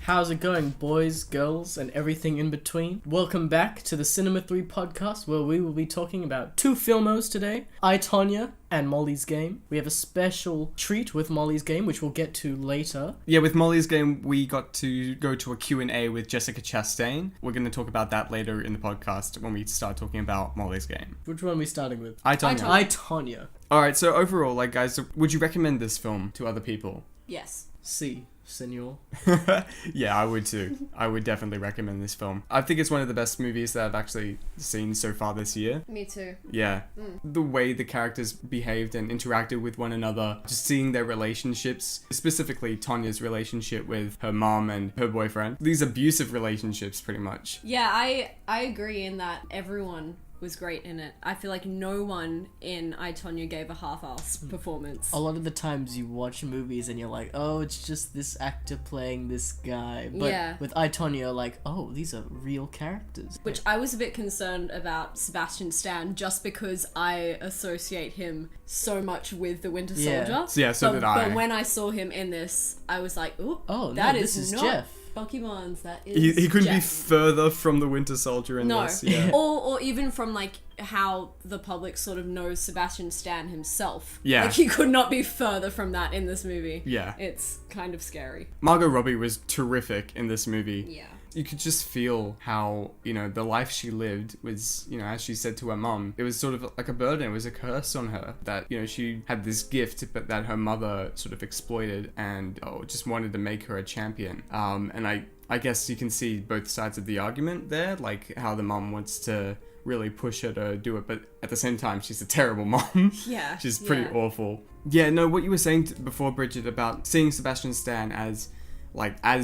How's it going, boys, girls, and everything in between? Welcome back to the Cinema 3 podcast, where we will be talking about two filmos today, I, Tonya, and Molly's Game. We have a special treat with Molly's Game, which we'll get to later. Yeah, with Molly's Game, we got to go to a Q&A with Jessica Chastain. We're going to talk about that later in the podcast when we start talking about Molly's Game. Which one are we starting with? I, Tonya. I, Tonya. Alright, so overall, guys, would you recommend this film to other people? Yes. Si, senor. Yeah, I would too. I would definitely recommend this film. I think it's one of the best movies that I've actually seen so far this year. Me too. Yeah. The way the characters behaved and interacted with one another, just seeing their relationships, specifically Tonya's relationship with her mom and her boyfriend. These abusive relationships, pretty much. Yeah, I agree in that everyone was great in it. I feel like no one in I, Tonya gave a half-ass performance. A lot of the times you watch movies and you're like, oh, it's just this actor playing this guy. But Yeah. with I, Tonya, you're like, oh, these are real characters. Which I was a bit concerned about Sebastian Stan just because I associate him so much with the Winter Soldier. Yeah, so did I. But when I saw him in this, I was like, ooh, Oh, no, that this is not Jeff. Bucky Barnes, that is He couldn't be Jeff. further from the Winter Soldier in No. this. Yeah. Or even from like how the public sort of knows Sebastian Stan himself. Yeah. Like he could not be further from that in this movie. Yeah. It's kind of scary. Margot Robbie was terrific in this movie. Yeah. You could just feel how, the life she lived was, as she said to her mum, it was sort of like a burden, it was a curse on her that, she had this gift, but that her mother sort of exploited and just wanted to make her a champion. And I guess you can see both sides of the argument there, like how the mum wants to really push her to do it, but at the same time, she's a terrible mom. Yeah. She's pretty awful. Yeah, no, what you were saying before, Bridget, about seeing Sebastian Stan as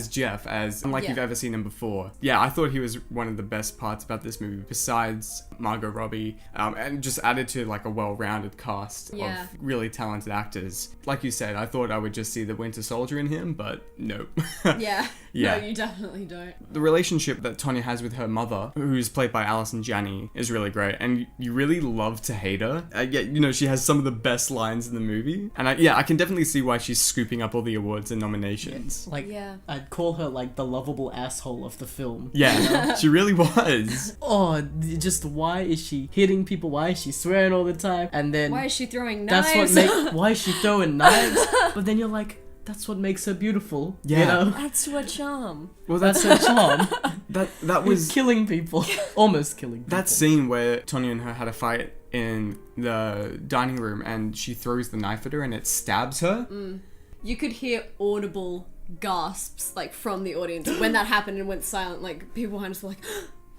Jeff, unlike you've ever seen him before. Yeah, I thought he was one of the best parts about this movie, besides Margot Robbie, and just added to a well-rounded cast of really talented actors. Like you said, I thought I would just see the Winter Soldier in him, but nope. Yeah. Yeah. No, you definitely don't. The relationship that Tonya has with her mother, who's played by Alison Janney, is really great, and you really love to hate her. Yet, she has some of the best lines in the movie, and I can definitely see why she's scooping up all the awards and nominations. I'd call her the lovable asshole of the film. Yeah, she really was. Oh, just why is she hitting people? Why is she swearing all the time? And then Why is she throwing knives? why is she throwing knives? But then you're like, that's what makes her beautiful. Yeah. That's her charm. Well, That's her charm. that was Killing people. Almost killing people. that scene where Tonya and her had a fight in the dining room, and she throws the knife at her, and it stabs her. You could hear audible gasps from the audience when that happened and went silent. People behind us were like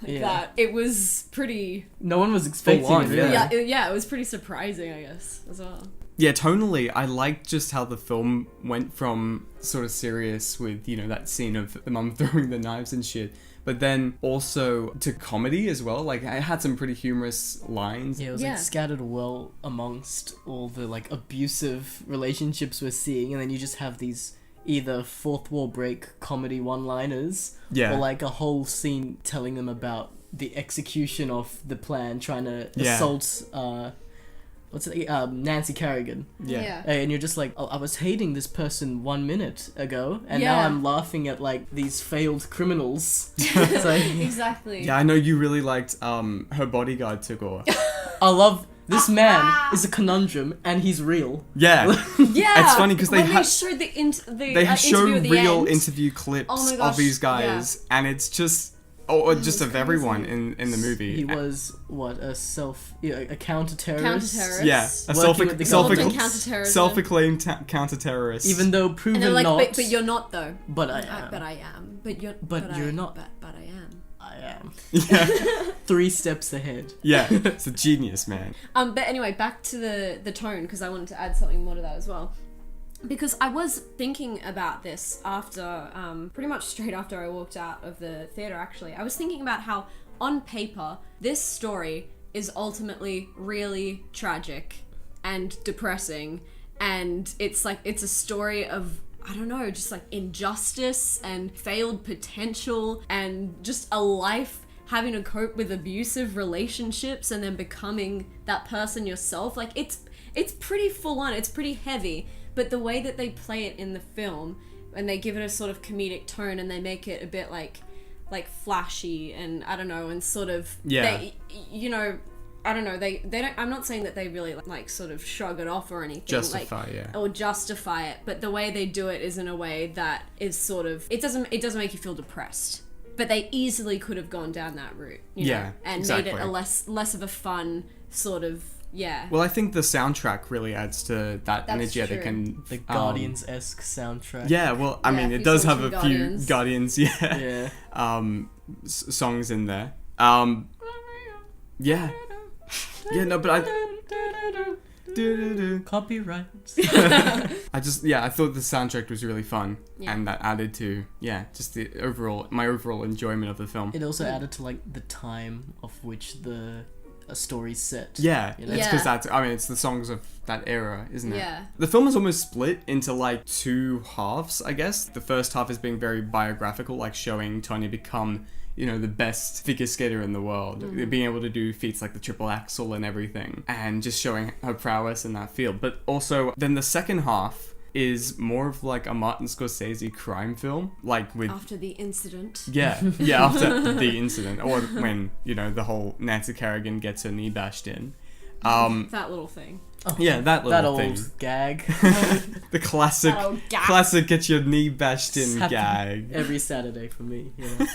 that. It was pretty. No one was expecting on, it. yeah. Yeah, it was pretty surprising, I guess, as well. Yeah, tonally, I liked just how the film went from sort of serious with, that scene of the mum throwing the knives and shit, but then also to comedy as well. It had some pretty humorous lines. Yeah, it was scattered well amongst all the abusive relationships we're seeing, and then you just have these either fourth wall break comedy one-liners, or a whole scene telling them the execution of the plan, trying to assault Nancy Kerrigan. Yeah. And you're just like, oh, I was hating this person 1 minute ago, and now I'm laughing at these failed criminals. Exactly. Yeah, I know you really liked her bodyguard Tagore. I love this man is a conundrum, and he's real. Yeah. Yeah. It's funny because they showed the show interview at the real end. interview clips Oh my gosh, of these guys, and it's just just of crazy. everyone in the movie. He was a counter-terrorist. Counter-terrorist. Yeah, Working with the government. Counter-terrorism. self-acclaimed counter-terrorist. Even though And proven they're like, not. but you're not though. But I am. But I am. But you're. But you're not. But I am. I am. Yeah, 3 steps ahead. yeah, it's a genius, man. But anyway, back to the tone, because I wanted to add something more to that as well. Because I was thinking about this after, pretty much straight after I walked out of the theatre, actually. I was thinking about how, on paper, this story is ultimately really tragic and depressing. And it's a story of, I don't know, just injustice and failed potential and just a life having to cope with abusive relationships and then becoming that person yourself. It's pretty full on, it's pretty heavy. But the way that they play it in the film and they give it a sort of comedic tone, and they make it a bit like flashy, and I don't know, and sort of they, you know, I don't know, they don't, I'm not saying that they really like sort of shrug it off or anything, or justify it, but the way they do it is in a way that is sort of, it doesn't make you feel depressed, but they easily could have gone down that route, you know, and made it a less of a fun sort of. Yeah. Well, I think the soundtrack really adds to that energy. True. They can the Guardians-esque soundtrack. Yeah, well, I mean, it does have a few Guardians, songs in there. Yeah, no, but copyrights. I thought the soundtrack was really fun, and that added to just my overall enjoyment of the film. It also added to like the time of which a story's set. Yeah, you know? It's because it's the songs of that era, isn't it? Yeah. The film is almost split into like two halves, I guess. The first half is being very biographical, like showing Tonya become, you know, the best figure skater in the world, being able to do feats like the triple axel and everything, and just showing her prowess in that field. But also, then the second half is more of like a Martin Scorsese crime film, like with after the incident. After the incident, or when, you know, the whole Nancy Kerrigan gets her knee bashed in. That little thing. Oh, yeah, that old gag. The classic get your knee bashed in gag. Every Saturday for me, you know.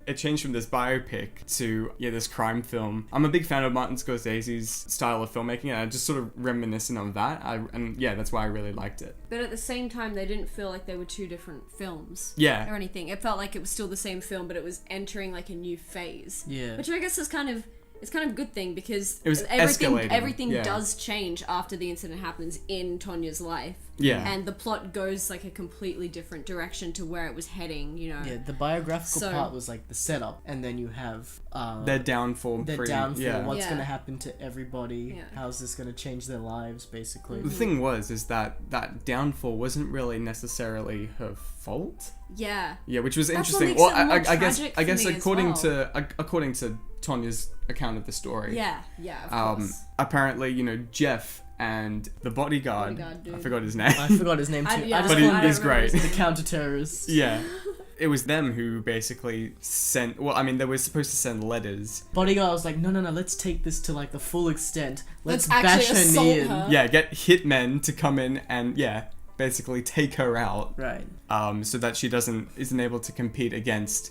It changed from this biopic to this crime film. I'm a big fan of Martin Scorsese's style of filmmaking, and I just sort of reminiscent of that. That's why I really liked it. But at the same time, they didn't feel like they were two different films. Yeah. Or anything. It felt like it was still the same film, but it was entering like a new phase. Yeah. Which I guess is kind of a good thing, because it was everything does change after the incident happens in Tonya's life. Yeah. And the plot goes like a completely different direction to where it was heading, you know. Yeah, the biographical part was like the setup, and then you have their downfall. What's going to happen to everybody? Yeah. How's this going to change their lives, basically? The thing is that downfall wasn't really necessarily her fault. Yeah. Yeah, which was That's interesting. What Well, makes I it guess according to Tonya's account of the story. Yeah, of course. Apparently, you know, Jeff and the bodyguard dude. I forgot his name. I forgot his name too. But he's great. The counter-terrorist. Yeah. It was them who basically sent... Well, I mean, they were supposed to send letters. Bodyguard was like, no, let's take this to, like, the full extent. Let's actually bash her knee in. her. Yeah, get hitmen to come in and, basically take her out. Right. So that she isn't able to compete against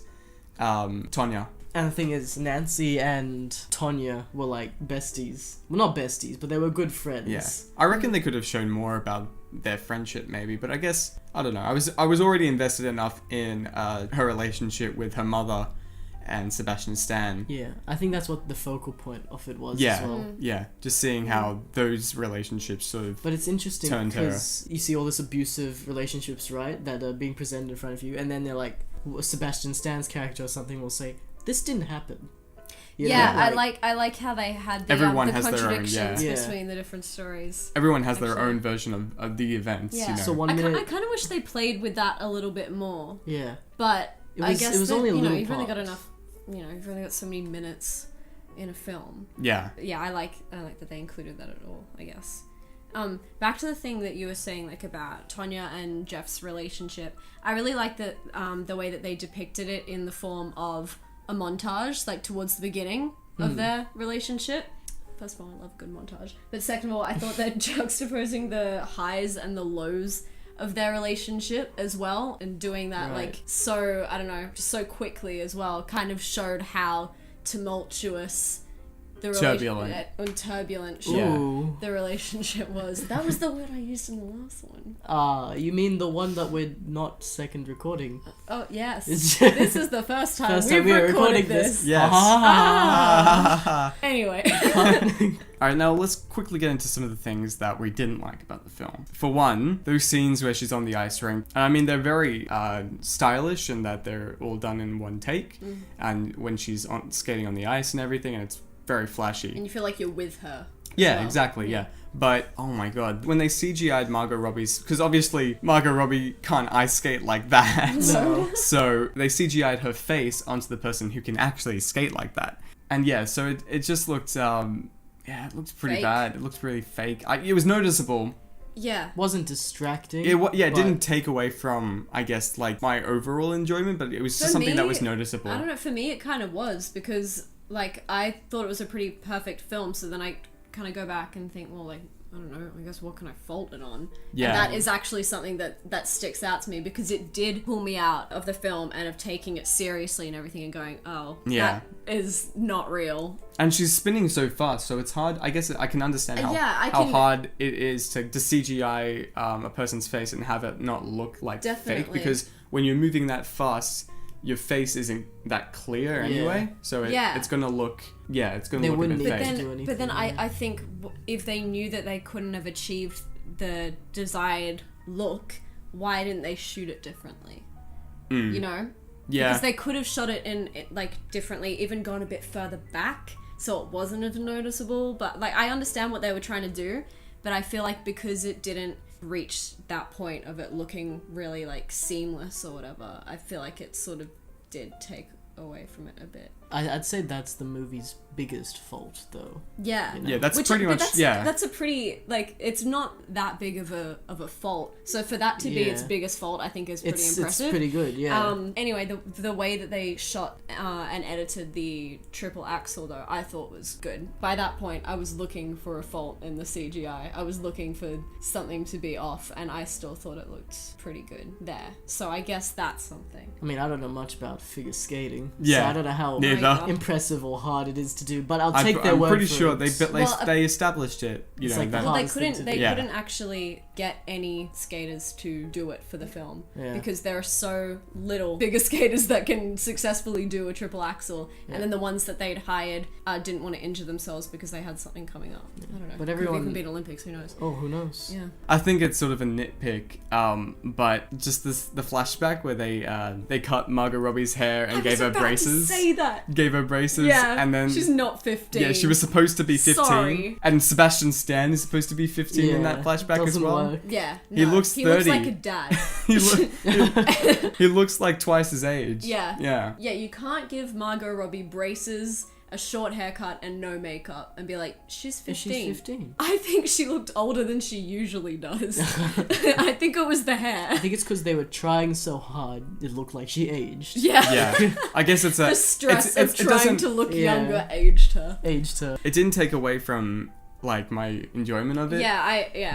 Tonya. And the thing is, Nancy and Tonya were, like, besties. Well, not besties, but they were good friends. Yeah. I reckon they could have shown more about their friendship, maybe. But I guess, I don't know. I was already invested enough in her relationship with her mother and Sebastian Stan. Yeah. I think that's what the focal point of it was as well. Yeah. Just seeing how those relationships sort of But it's interesting because you see all this abusive relationships, right, that are being presented in front of you. And then they're like, Sebastian Stan's character or something will say, this didn't happen. You know, I like how they had the contradictions between the different stories. Everyone has their own version of the events. Yeah. You know? So I kind of wish they played with that a little bit more. Yeah. But I guess it was only a little you've only got enough. You know, you've only got so many minutes in a film. Yeah. Yeah, I like that they included that at all, I guess. Back to the thing that you were saying, like, about Tonya and Jeff's relationship. I really like that the way that they depicted it in the form of a montage, like, towards the beginning of their relationship. First of all, I love a good montage. But second of all, I thought that juxtaposing the highs and the lows of their relationship as well, and doing that, like, so, I don't know, just so quickly as well, kind of showed how tumultuous turbulent the relationship was. That was the word I used in the last one. You mean the one that we're not second recording? Oh, yes. This is the first time we've recorded this. Yes. Anyway. Alright, now let's quickly get into some of the things that we didn't like about the film. For one, those scenes where she's on the ice rink. I mean, they're very stylish in that they're all done in one take. And when she's skating on the ice and everything, and it's very flashy. And you feel like you're with her. Yeah, exactly, yeah. But, oh my god, when they CGI'd Margot Robbie's... Because obviously, Margot Robbie can't ice skate like that. No. So, they CGI'd her face onto the person who can actually skate like that. And yeah, so it just looked... it looked pretty bad. It looked really fake. It was noticeable, wasn't distracting. It didn't take away from, I guess, like, my overall enjoyment, but it was just something that was noticeable. I don't know, for me it kind of was, because, like, I thought it was a pretty perfect film, so then I kind of go back and think, well, like, I don't know, I guess what can I fault it on? Yeah. And that is actually something that sticks out to me, because it did pull me out of the film and of taking it seriously and everything and going, that is not real. And she's spinning so fast, so it's hard. I guess I can understand how hard it is to CGI a person's face and have it not look like fake, because when you're moving that fast, your face isn't that clear anyway, so it's gonna look it's gonna look a bit fake. But then I think if they knew that they couldn't have achieved the desired look, why didn't they shoot it differently? You know? Yeah. Because they could have shot it in like differently, even gone a bit further back, so it wasn't as noticeable. But like, I understand what they were trying to do, but I feel like because it didn't reach that point of it looking really like seamless or whatever, I feel like it sort of did take away from it a bit. I'd say that's the movie's biggest fault, though. Yeah. You know? Yeah, that's pretty much, That's a pretty, like, it's not that big of a fault. So for that to be its biggest fault, I think is pretty impressive. It's pretty good, yeah. Anyway, the way that they shot and edited the triple axel, though, I thought was good. By that point, I was looking for a fault in the CGI. I was looking for something to be off, and I still thought it looked pretty good there. So I guess that's something. I mean, I don't know much about figure skating, so I don't know how impressive or hard it is to do, but I'll take their word for it. I'm pretty sure they established it. You know, like they couldn't actually get any skaters to do it for the film because there are so little figure skaters that can successfully do a triple axel, and then the ones that they'd hired didn't want to injure themselves because they had something coming up. I don't know. But everyone could even beat Olympics. Who knows? Oh, who knows? Yeah. I think it's sort of a nitpick, but just the flashback where they cut Margot Robbie's hair and gave her braces. Say that. Gave her braces, and then she's not 15. Yeah, she was supposed to be 15. Sorry. And Sebastian Stan is supposed to be 15 in that flashback as well. Work. Yeah, he looks 30. He looks like a dad. he looks like twice his age. Yeah. You can't give Margot Robbie braces, a short haircut, and no makeup and be like, she's 15. She's 15. I think she looked older than she usually does. I think it was the hair. I think it's because they were trying so hard, it looked like she aged. Yeah. I guess it's the stress of trying to look younger aged her. It didn't take away from like my enjoyment of it.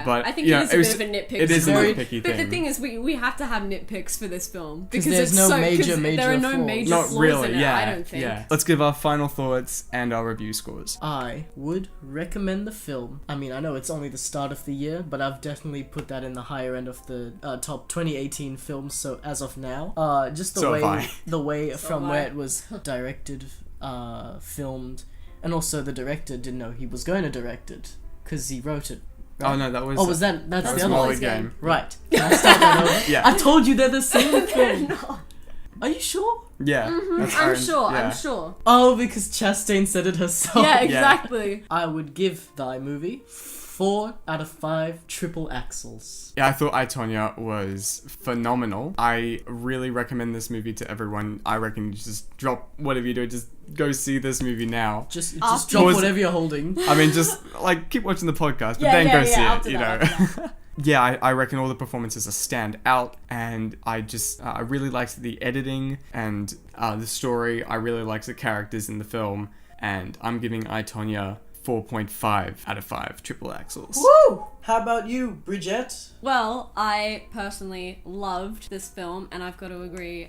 But I think it is a bit of a nitpick. It is a nitpicky thing. But the thing is, we have to have nitpicks for this film because there's there are no major Not flaws really, in it. I don't think. Yeah. Let's give our final thoughts and our review scores. I would recommend the film. I mean, I know it's only the start of the year, but I've definitely put that in the higher end of the top 2018 films. So as of now, just the way from where it was directed, filmed. And also, the director didn't know he was going to direct it because he wrote it. Right? Oh no, that was. Oh, was that's the other one? Game. Right. Can I start that over? Yeah. I told you they're the same thing. Are you sure? Yeah. Mm-hmm. I'm sure. Oh, because Chastain said it herself. Yeah, exactly. I would give the movie 4 out of 5 triple axels. Yeah, I thought I, Tonya was phenomenal. I really recommend this movie to everyone. I reckon you just drop whatever you do, just go see this movie now. Just drop whatever you're holding. I mean, just like keep watching the podcast, but then go see it, you know. Yeah, I reckon all the performances are stand out, and I really liked the editing and the story. I really liked the characters in the film, and I'm giving I, Tonya 4.5 out of 5 triple axels. Woo! How about you, Bridget? Well, I personally loved this film, and I've got to agree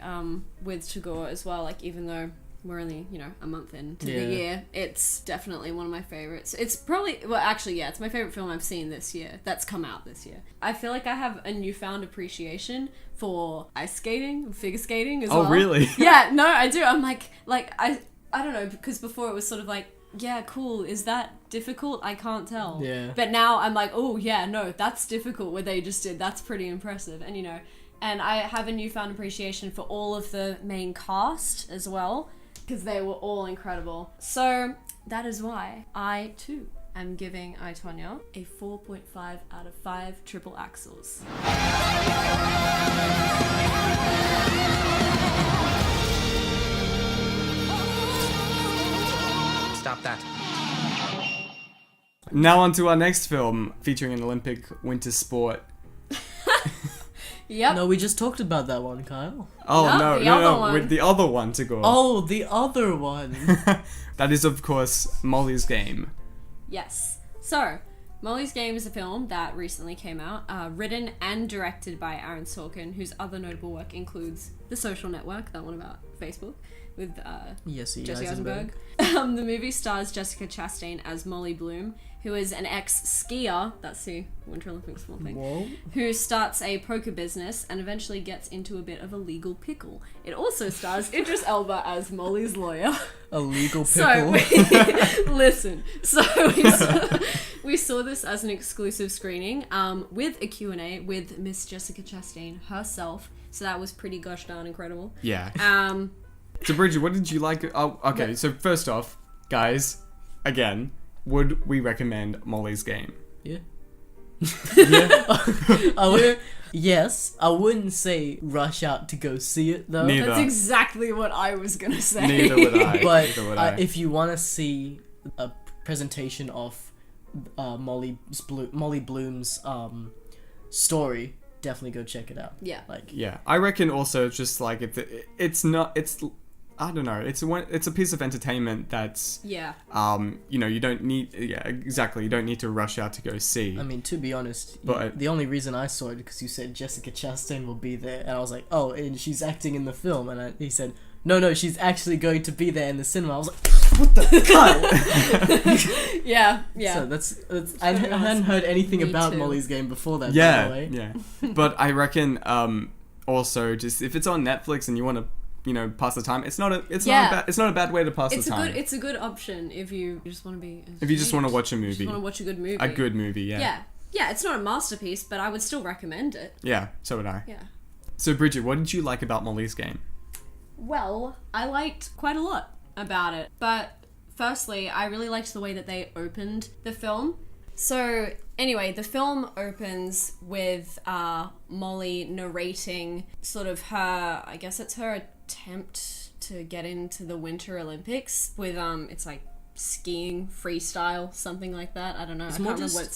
with Tagore as well. Like, even though we're only, a month into the year, it's definitely one of my favorites. It's probably, it's my favorite film I've seen this year, that's come out this year. I feel like I have a newfound appreciation for ice skating, figure skating as well. Oh, really? Yeah, no, I do. I'm like, I don't know, because before it was sort of like, yeah, cool, is that difficult? I can't tell. Yeah. But now I'm like, oh, yeah, no, that's difficult what they just did. That's pretty impressive. And, and I have a newfound appreciation for all of the main cast as well, because they were all incredible. So that is why I, too, am giving I, Tonya a 4.5 out of 5 triple axels. Stop that. Now on to our next film featuring an Olympic winter sport. Yep. No, we just talked about that one, Kyle. Oh, no, with the other one to go. Oh, the other one. That is, of course, Molly's Game. Yes. So, Molly's Game is a film that recently came out, written and directed by Aaron Sorkin, whose other notable work includes The Social Network, that one about Facebook, with Jesse Jesse Eisenberg. Eisenberg. The movie stars Jessica Chastain as Molly Bloom, who is an ex-skier, that's the Winter Olympics small thing, Whoa. who starts a poker business and eventually gets into a bit of a legal pickle. It also stars Idris Elba as Molly's lawyer. A legal So, pickle. listen, so we saw this as an exclusive screening with a Q&A with Miss Jessica Chastain herself, so that was pretty gosh darn incredible. Yeah. So, Bridget, what did you like? Oh, okay, so first off, guys, again, would we recommend Molly's Game? Yeah. Yeah. Yes, I wouldn't say rush out to go see it though. Neither. That's exactly what I was gonna say. Neither would I. But Neither would I. if you want to see a presentation of Molly Bloom's story, definitely go check it out. Yeah. Like, Yeah, I reckon also just like it's I don't know, it's a piece of entertainment that's Yeah. you don't need you don't need to rush out to go see. I mean, to be honest, But- the only reason I saw it because you said Jessica Chastain will be there, and I was like, oh, and she's acting in the film, and he said, no, she's actually going to be there in the cinema. I was like, what the cut? Yeah. So that's I hadn't heard anything Me about too. Molly's Game before that. By the way. Yeah. But I reckon also just if it's on Netflix and you want to pass the time, it's not a bad way to pass the time. It's a good option if you just want to be. If you just want to watch a movie. Just want to watch a good movie. A good movie, yeah. Yeah, it's not a masterpiece, but I would still recommend it. Yeah, so would I. Yeah. So Bridget, what did you like about Molly's Game? Well, I liked quite a lot about it. But firstly, I really liked the way that they opened the film. So anyway, the film opens with Molly narrating sort of her, I guess it's her attempt to get into the Winter Olympics with, it's like skiing, freestyle, something like that. I don't know. It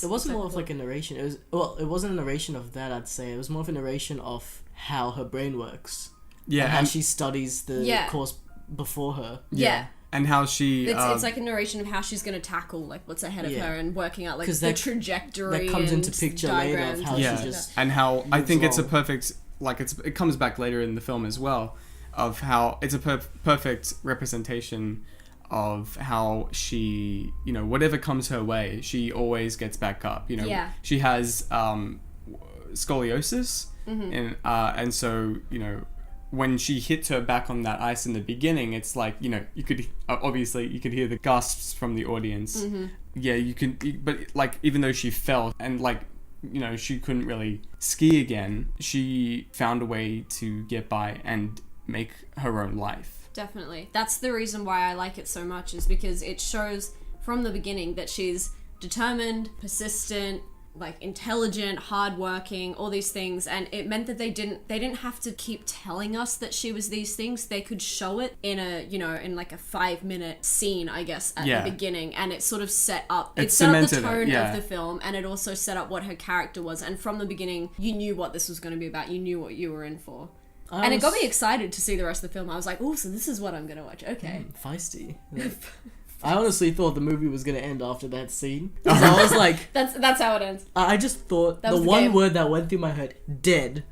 wasn't more of like a narration. It wasn't a narration of that, I'd say. It was more of a narration of how her brain works. Yeah. And how she studies the course before her. Yeah. And how she... It's like a narration of how she's going to tackle like what's ahead of her and working out like the trajectory. That comes into picture later of how she just... And how I think it's a wrong. perfect... Like it comes back later in the film as well, of how it's a perfect representation of how she, whatever comes her way, she always gets back up. She has scoliosis, and so when she hits her back on that ice in the beginning, it's like you could hear the gasps from the audience. Yeah, but like even though she fell and like she couldn't really ski again, she found a way to get by and make her own life. Definitely. That's the reason why I like it so much, is because it shows from the beginning that she's determined, persistent, like intelligent, hardworking, all these things, and it meant that they didn't have to keep telling us that she was these things. They could show it in in like a 5-minute scene, I guess, at the beginning, and it sort of set up the tone of the film, and it also set up what her character was, and from the beginning you knew what this was going to be about. You knew what you were in for. And it got me excited to see the rest of the film. I was like, oh, so this is what I'm going to watch. Okay. Feisty. I honestly thought the movie was going to end after that scene. Because I was like... That's how it ends. I just thought That the was the one game. word that went through my head, dead.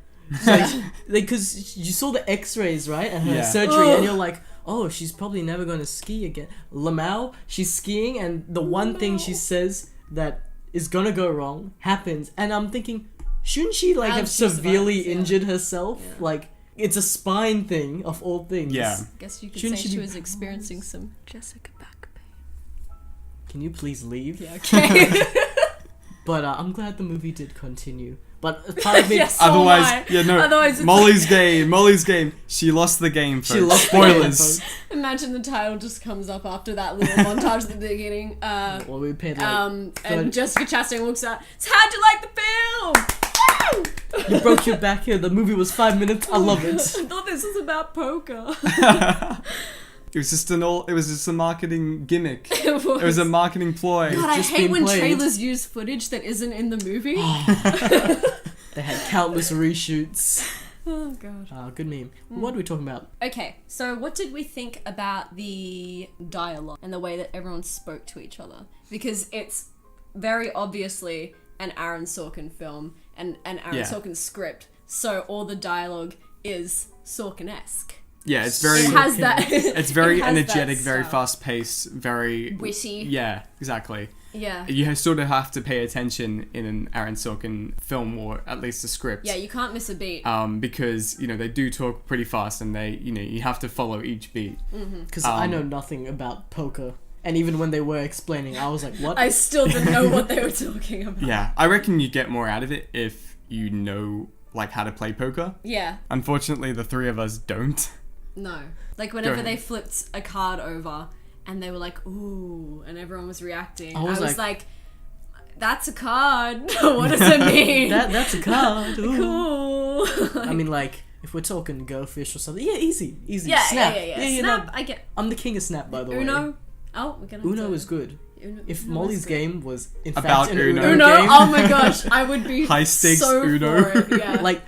Because you saw the x-rays, right? And her surgery, and you're like, oh, she's probably never going to ski again. Lamau, she's skiing, and the one thing she says that is going to go wrong happens. And I'm thinking, shouldn't she like have severely injured herself? Yeah. Like... It's a spine thing, of all things. Yeah. I guess you could Shouldn't say she she be was experiencing some Jessica back pain. Can you please leave? Yeah, okay. But I'm glad the movie did continue. But part of me... Yes. Otherwise, Molly's game. She lost the game, folks. She lost Spoilers. The game, folks. Imagine the title just comes up after that little montage at the beginning. Well, we paid like... and Jessica Chastain walks out. So how'd you like the film? Woo! You broke your back here. The movie was 5 minutes. I love it. I thought this was about poker. It was just a marketing gimmick. It was a marketing ploy. God, I just hate being when played. trailers use footage that isn't in the movie. They had countless reshoots. Oh god. Good meme. What are we talking about? Okay, so what did we think about the dialogue and the way that everyone spoke to each other? Because it's very obviously an Aaron Sorkin film and an Aaron Sorkin script, so all the dialogue is Sorkin-esque. Yeah, it's very. It has that. It's very it has energetic, that very style. fast paced, very Witty. Yeah, exactly. Yeah. You sort of have to pay attention in an Aaron Sorkin film, or at least a script. Yeah, you can't miss a beat. Because they do talk pretty fast, and they you have to follow each beat. Because I know nothing about poker, and even when they were explaining, I was like, "What?" I still didn't know what they were talking about. Yeah, I reckon you get more out of it if you know how to play poker. Yeah. Unfortunately, the three of us don't. No. Like whenever they flipped a card over and they were like, ooh, and everyone was reacting, I was like that's a card. What does it mean? That's a card. Ooh. Cool. I mean, like, if we're talking Go Fish or something, yeah, easy. Yeah, Snap. yeah. Snap, I get. I'm the king of Snap, by the way. Uno. Oh, we're gonna. Uno is good. If Molly's game was in About fact an Uno. Uno Uno, game, oh my gosh, I would be high stakes so Uno. for it, yeah. like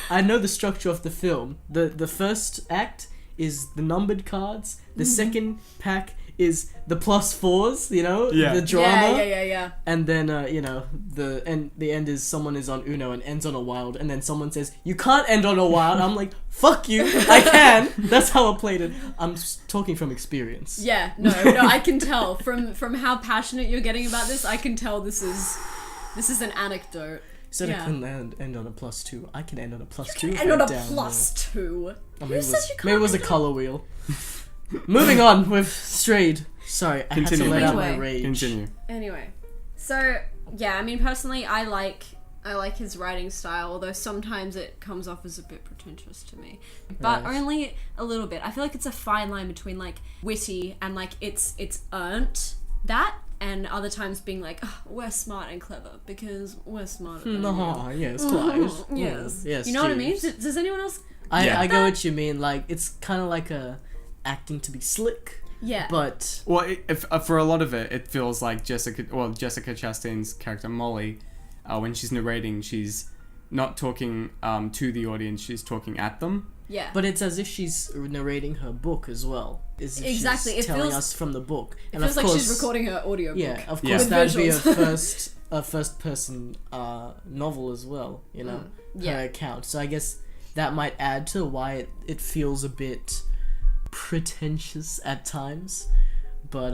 I know the structure of the film. The first act is the numbered cards. The second pack is the +4s, the drama. Yeah. And then the end is someone is on Uno and ends on a wild, and then someone says you can't end on a wild. I'm like, fuck you, I can. That's how I played it. I'm just talking from experience. Yeah, no, I can tell from how passionate you're getting about this. I can tell this is an anecdote. Said I couldn't end on a +2. I can end on a +2. And on a +2. Maybe it was a color wheel. Moving on, we've strayed. Sorry, I had to let out my rage. Continue. Anyway, so yeah, I mean personally, I like his writing style, although sometimes it comes off as a bit pretentious to me, but only a little bit. I feel like it's a fine line between like witty and like it's earned that, and other times being like, oh, we're smart and clever because we're smarter than you. Yes, Clive. Yes. You know what I mean? Does anyone else? I get what you mean. Like, it's kind of like acting to be slick. Yeah. But for a lot of it, it feels like Jessica Chastain's character Molly, when she's narrating, she's not talking to the audience; she's talking at them. Yeah. But it's as if she's narrating her book as well. Exactly. She's telling us from the book. And it feels like she's recording her audio book. Yeah, of course that'd be a first person novel as well, her account. So I guess that might add to why it feels a bit pretentious at times. But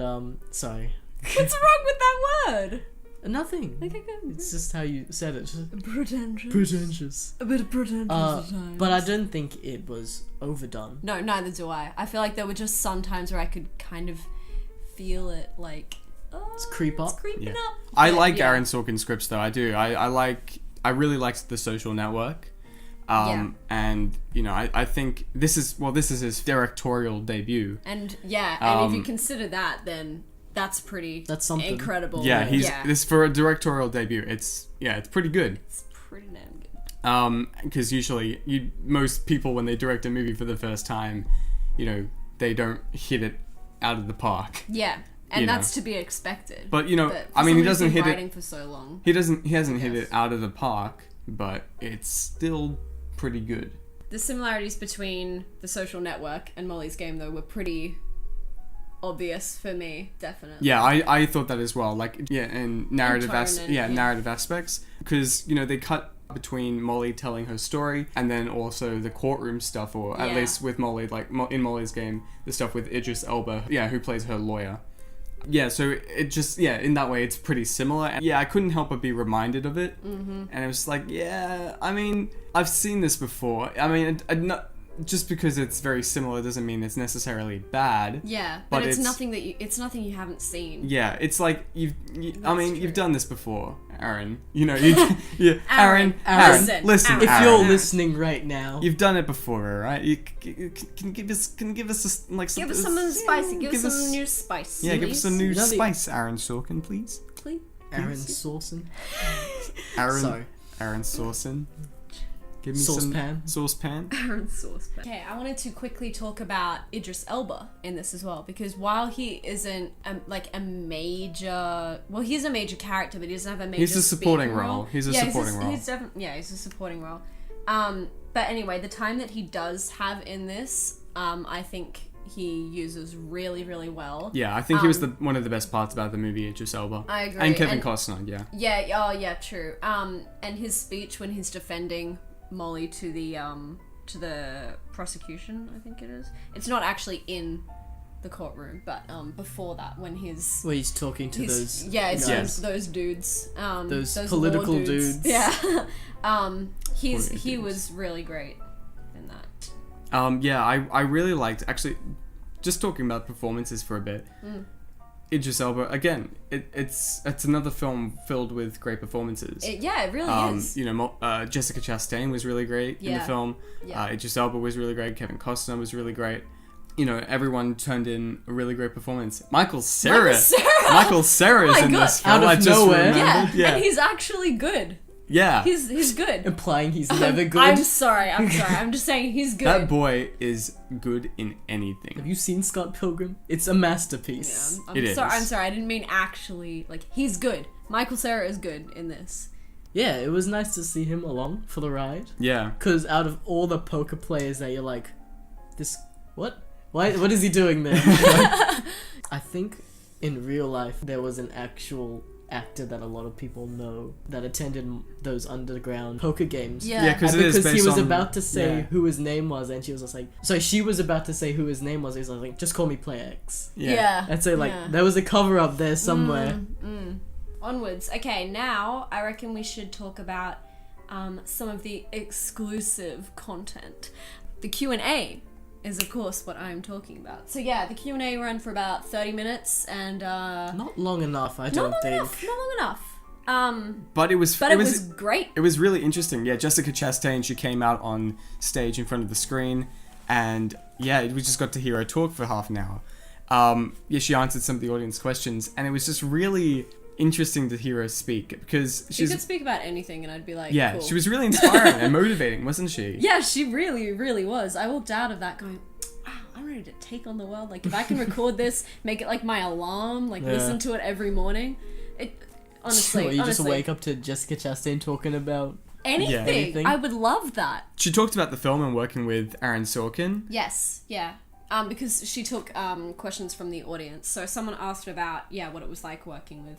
sorry. What's wrong with that word? Nothing. It's just how you said it. Pretentious. A bit pretentious at times. But I don't think it was overdone. No, neither do I. I feel like there were just some times where I could kind of feel it like, it's creeping up. I like Aaron Sorkin scripts though. I do. I really liked The Social Network. And I think this is his directorial debut. And if you consider that, then that's something incredible. Yeah, this for a directorial debut. It's pretty good. It's pretty damn good. Because usually most people when they direct a movie for the first time, they don't hit it out of the park. Yeah. And that's to be expected. But he doesn't hit writing for so long. He hasn't hit it out of the park, but it's still pretty good. The similarities between The Social Network and Molly's Game though were pretty obvious for me, definitely. Yeah, I thought that as well. And narrative narrative aspects, because they cut between Molly telling her story and then also the courtroom stuff, or at least with Molly, in Molly's Game, the stuff with Idris Elba, who plays her lawyer. Yeah, so it just, in that way, it's pretty similar. And I couldn't help but be reminded of it. Mm-hmm. And it was like, I've seen this before. I mean, just because it's very similar doesn't mean it's necessarily bad. Yeah, but it's nothing you haven't seen. Yeah, it's like you've done this before, Aaron. Aaron, listen. If you're listening right now, you've done it before, right? You can give us something spicy. Give us some new spice. Yeah, give us some new spice, Aaron Sorkin, please. Aaron Sorkin. Aaron Sorkin. Give me Saucepan. Saucepan. Aaron Sorkin. Okay, I wanted to quickly talk about Idris Elba in this as well, because while he isn't a major, well, he's a major character, but he doesn't have a major. He's a supporting role. role. He's a supporting role. He's definitely he's a supporting role. But anyway, the time that he does have in this, I think he uses really, really well. Yeah, I think he was one of the best parts about the movie, Idris Elba. I agree. And Kevin Costner, yeah. Yeah, oh yeah, true. And his speech when he's defending Molly to the prosecution, I think it is. It's not actually in the courtroom, but before that, when where he's talking to those those dudes, those political dudes. Yeah. He was really great in that. Yeah, I really liked, actually, just talking about performances for a bit. Idris Elba, again, it's another film filled with great performances. It really is. You know, Jessica Chastain was really great in the film. Yeah. Idris Elba was really great. Kevin Costner was really great. You know, everyone turned in a really great performance. Michael Cera is in this film. Out of nowhere. Yeah, and he's actually good. Yeah. He's good. Implying he's never good. I'm sorry. I'm just saying he's good. That boy is good in anything. Have you seen Scott Pilgrim? It's a masterpiece. Yeah, I'm sorry. I didn't mean actually. Like, he's good. Michael Cera is good in this. Yeah, it was nice to see him along for the ride. Yeah. Because out of all the poker players that you're like, this... What? What is he doing there? I think in real life there was an actual actor that a lot of people know that attended those underground poker games. Yeah, because he was about to say who his name was, and she was just like, so she was about to say who his name was. He was like, just call me Player X. Yeah. And so there was a cover up there somewhere. Onwards. Okay, now I reckon we should talk about some of the exclusive content. The Q&A is of course what I'm talking about. So yeah, the Q&A ran for about 30 minutes and not long enough, I don't think. Not long enough. But it was great. It was really interesting. Yeah, Jessica Chastain, she came out on stage in front of the screen, and yeah, we just got to hear her talk for half an hour. She answered some of the audience questions, and it was just really interesting to hear her speak, because she could speak about anything and I'd be like, yeah, cool. She was really inspiring and motivating, wasn't she? Yeah, she really, really was. I walked out of that going, wow, I'm ready to take on the world. Like, if I can record this, make it like my alarm, like listen to it every morning. Honestly, just wake up to Jessica Chastain talking about anything. I would love that. She talked about the film and working with Aaron Sorkin. Yes, yeah. Because she took questions from the audience. So someone asked about what it was like working with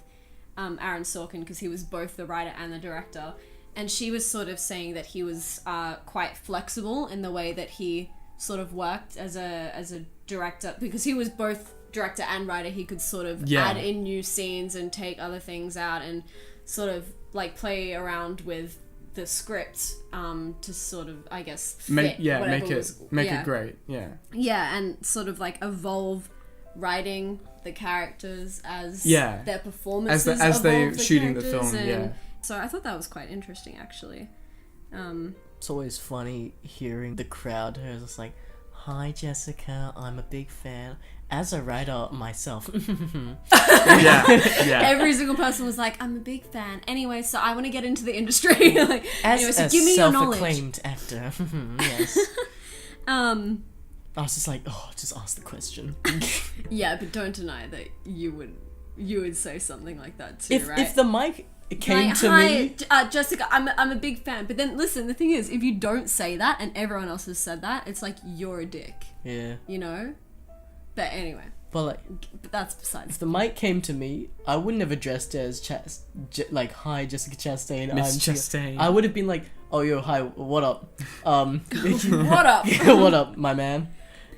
Aaron Sorkin, because he was both the writer and the director, and she was sort of saying that he was quite flexible in the way that he sort of worked as a director, because he was both director and writer. He could sort of add in new scenes and take other things out and sort of like play around with the script to sort of, I guess, fit make it great. Yeah, and sort of like evolve writing the characters as their performances as they're the shooting the film. So I thought that was quite interesting, actually. It's always funny hearing the crowd who's just like, "Hi Jessica, I'm a big fan. As a writer myself." Every single person was like, "I'm a big fan. Anyway, so I want to get into the industry." Like, as anyway, so a give me your knowledge. self-acclaimed actor. Yes. I was just like, just ask the question. Yeah, but don't deny that you would say something like that too, right? If the mic came to me, Jessica, I'm a big fan. But then listen, the thing is, if you don't say that and everyone else has said that, it's like you're a dick. Yeah. You know. But anyway. But that's besides. If the mic came to me, I wouldn't have addressed it as "Hi, Jessica Chastain." Miss Chastain. I would have been like, "Oh, yo, hi, what up? What up? What up, my man,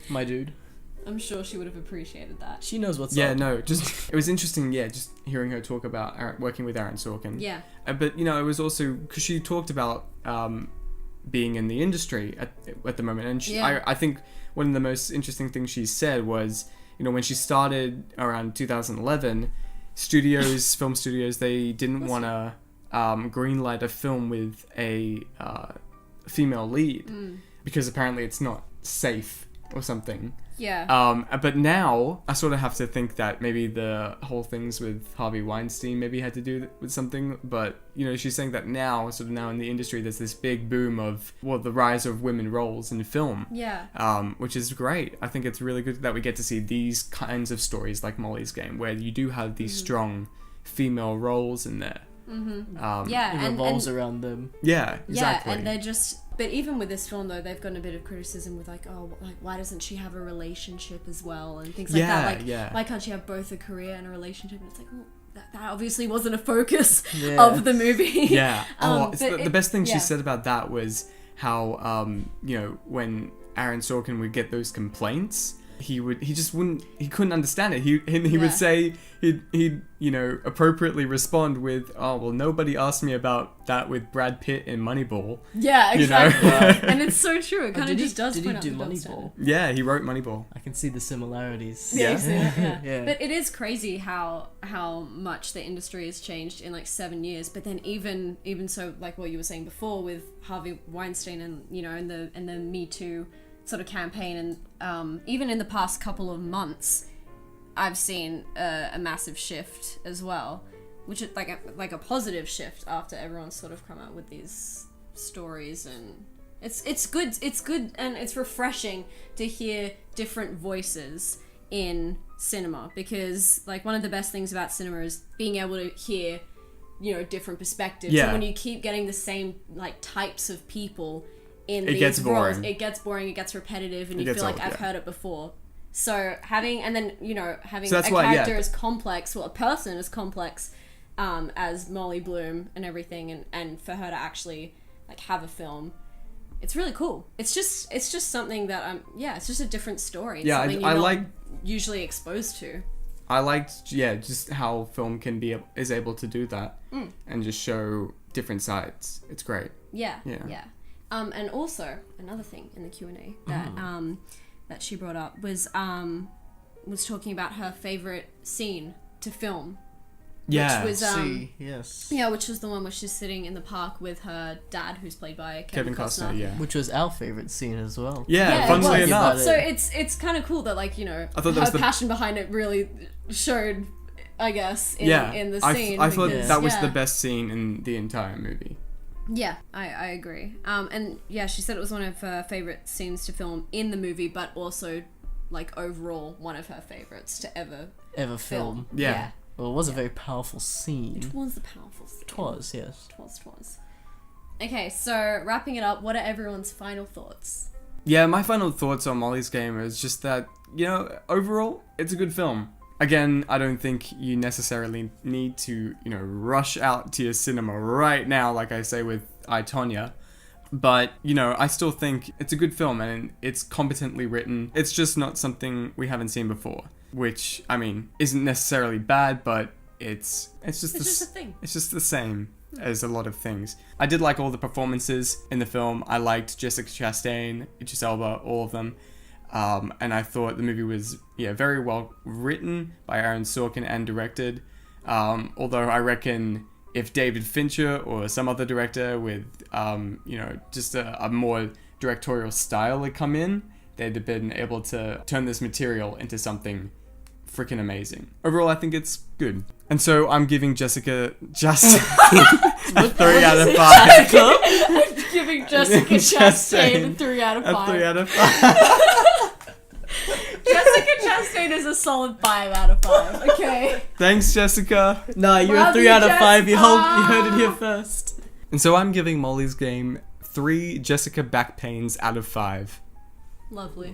my dude." I'm sure she would have appreciated that. She knows what's up. Yeah, no, just it was interesting. Yeah, just hearing her talk about working with Aaron Sorkin. Yeah. But it was also because she talked about being in the industry at the moment, and I think one of the most interesting things she said was, when she started around 2011, film studios, they didn't want to greenlight a film with a female lead because apparently it's not safe or something. But now I sort of have to think that maybe the whole things with Harvey Weinstein maybe had to do with something. But she's saying that now, sort of now in the industry, there's this big boom of the rise of women roles in film. Yeah. Which is great. I think it's really good that we get to see these kinds of stories like Molly's Game, where you do have these strong female roles in there. It revolves around them. Yeah, exactly. Yeah, and they're just... But even with this film, though, they've gotten a bit of criticism with, why doesn't she have a relationship as well? And things like that. Why can't she have both a career and a relationship? And it's like, well, that obviously wasn't a focus of the movie. Yeah. The best thing she said about that was how, when Aaron Sorkin would get those complaints... he couldn't understand it. He would say he'd appropriately respond with, oh well, nobody asked me about that with Brad Pitt in Moneyball. Yeah, exactly. And it's so true. It kind of just does. Did he do Moneyball? Yeah, he wrote Moneyball. I can see the similarities. Yeah. But it is crazy how much the industry has changed in like 7 years. But then even so, like what you were saying before with Harvey Weinstein and and the Me Too sort of campaign, and even in the past couple of months I've seen a massive shift as well, which is like a positive shift after everyone's sort of come out with these stories. And it's good and it's refreshing to hear different voices in cinema, because like one of the best things about cinema is being able to hear different perspectives. And when you keep getting the same like types of people in these roles, it gets boring, it gets repetitive, and you feel like I've heard it before. So having a character as complex, a person as complex as Molly Bloom and everything, and for her to actually like have a film, it's really cool. It's just something that it's just a different story. It's something you're not usually exposed to. I liked just how film is able to do that and just show different sides. It's great. Yeah. And also another thing in the Q&A that she brought up was talking about her favorite scene to film. Yeah. Which was yes. Yeah, which was the one where she's sitting in the park with her dad, who's played by Kevin Costner. Yeah. Which was our favorite scene as well. Yeah, funnily enough. So it's kind of cool that I thought her passion behind it really showed, I guess, in the scene. I thought that was the best scene in the entire movie. Yeah, I agree. And she said it was one of her favourite scenes to film in the movie, but also, like, overall, one of her favourites to ever film. Yeah. Well, it was a very powerful scene. It was a powerful scene. It was, yes. It was. Okay, so wrapping it up, what are everyone's final thoughts? Yeah, my final thoughts on Molly's Game is just that, overall, it's a good film. Again, I don't think you necessarily need to, rush out to your cinema right now, like I say with Tonya. But, I still think it's a good film and it's competently written. It's just not something we haven't seen before, which, I mean, isn't necessarily bad, but it's just a thing. It's just the same as a lot of things. I did like all the performances in the film. I liked Jessica Chastain, Idris Elba, all of them. And I thought the movie was, very well written by Aaron Sorkin and directed. Although I reckon if David Fincher or some other director with, just a more directorial style had come in, they'd have been able to turn this material into something freaking amazing. Overall, I think it's good. And so I'm giving Jessica Chastain a 3 out of 5. I'm giving Jessica Chastain a 3 out of 5. A 3 out of 5. Jessica Chastain is a solid 5 out of 5. Okay. Thanks, Jessica. No, you're a 3 out of 5. You heard it here first. And so I'm giving Molly's Game 3 Jessica back pains out of 5. Lovely.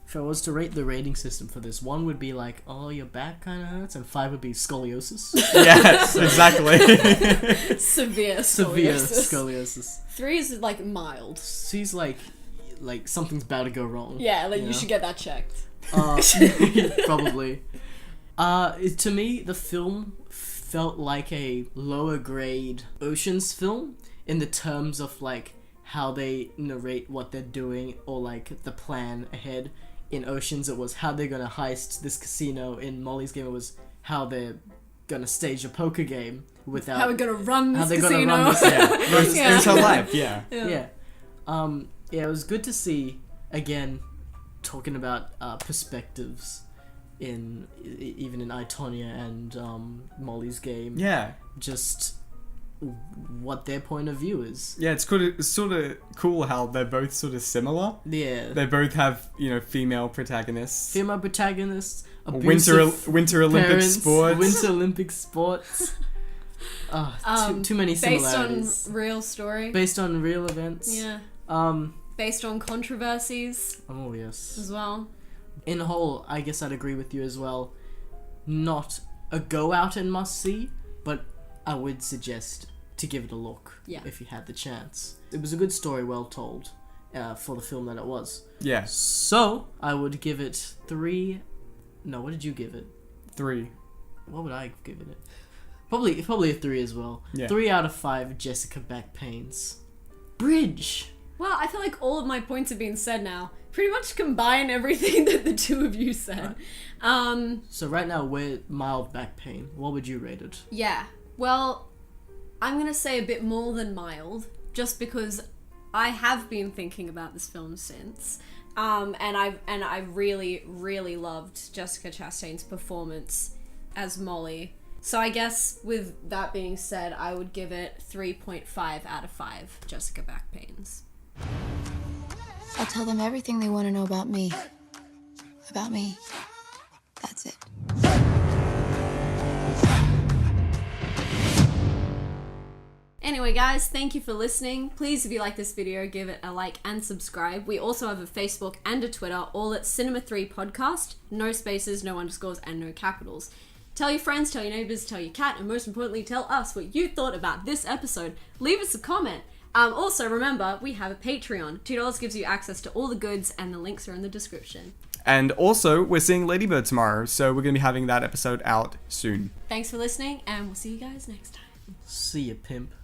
If I was to rate the rating system for this, 1 would be like, oh, your back kind of hurts, and 5 would be scoliosis. Yes, exactly. Severe scoliosis. 3 is like mild. C's like something's about to go wrong. Yeah, you should get that checked. Probably. To me, the film felt like a lower grade Ocean's film in the terms of like how they narrate what they're doing, or like the plan ahead. In Ocean's, it was how they're gonna heist this casino. In Molly's Game, it was how they're gonna stage a poker game without... How we're gonna run this casino. Gonna run this, It was her life, Yeah, it was good to see, again, talking about perspectives even in Tonya and Molly's game. Yeah. Just what their point of view is. Yeah, it's sort of cool how they're both sort of similar. Yeah. They both have, female protagonists. Winter Olympic sports. Winter Olympic sports. Too many similarities. Based on real story. Based on real events. Yeah. Based on controversies. Oh, yes. As well. In whole, I guess I'd agree with you as well. Not a go out and must see, but I would suggest to give it a look if you had the chance. It was a good story, well told, for the film that it was. Yeah. So, I would give it 3... No, what did you give it? 3. What would I have given it? Probably a 3 as well. Yeah. 3 out of 5 Jessica back pains. Bridge! Well, I feel like all of my points have been said now. Pretty much combine everything that the two of you said. Right. So right now we're mild back pain. What would you rate it? Yeah. Well, I'm going to say a bit more than mild, just because I have been thinking about this film since. And I really, really loved Jessica Chastain's performance as Molly. So I guess with that being said, I would give it 3.5 out of 5 Jessica back pains. I'll tell them everything they want to know about me. About me. That's it. Anyway, guys, thank you for listening. Please, if you like this video, give it a like and subscribe. We also have a Facebook and a Twitter, all at Cinema3 Podcast. No spaces, no underscores, and no capitals. Tell your friends, tell your neighbors, tell your cat, and most importantly, tell us what you thought about this episode. Leave us a comment. Also, remember, we have a Patreon. $2 gives you access to all the goods, and the links are in the description. And also, we're seeing Lady Bird tomorrow, so we're going to be having that episode out soon. Thanks for listening, and we'll see you guys next time. See ya, pimp.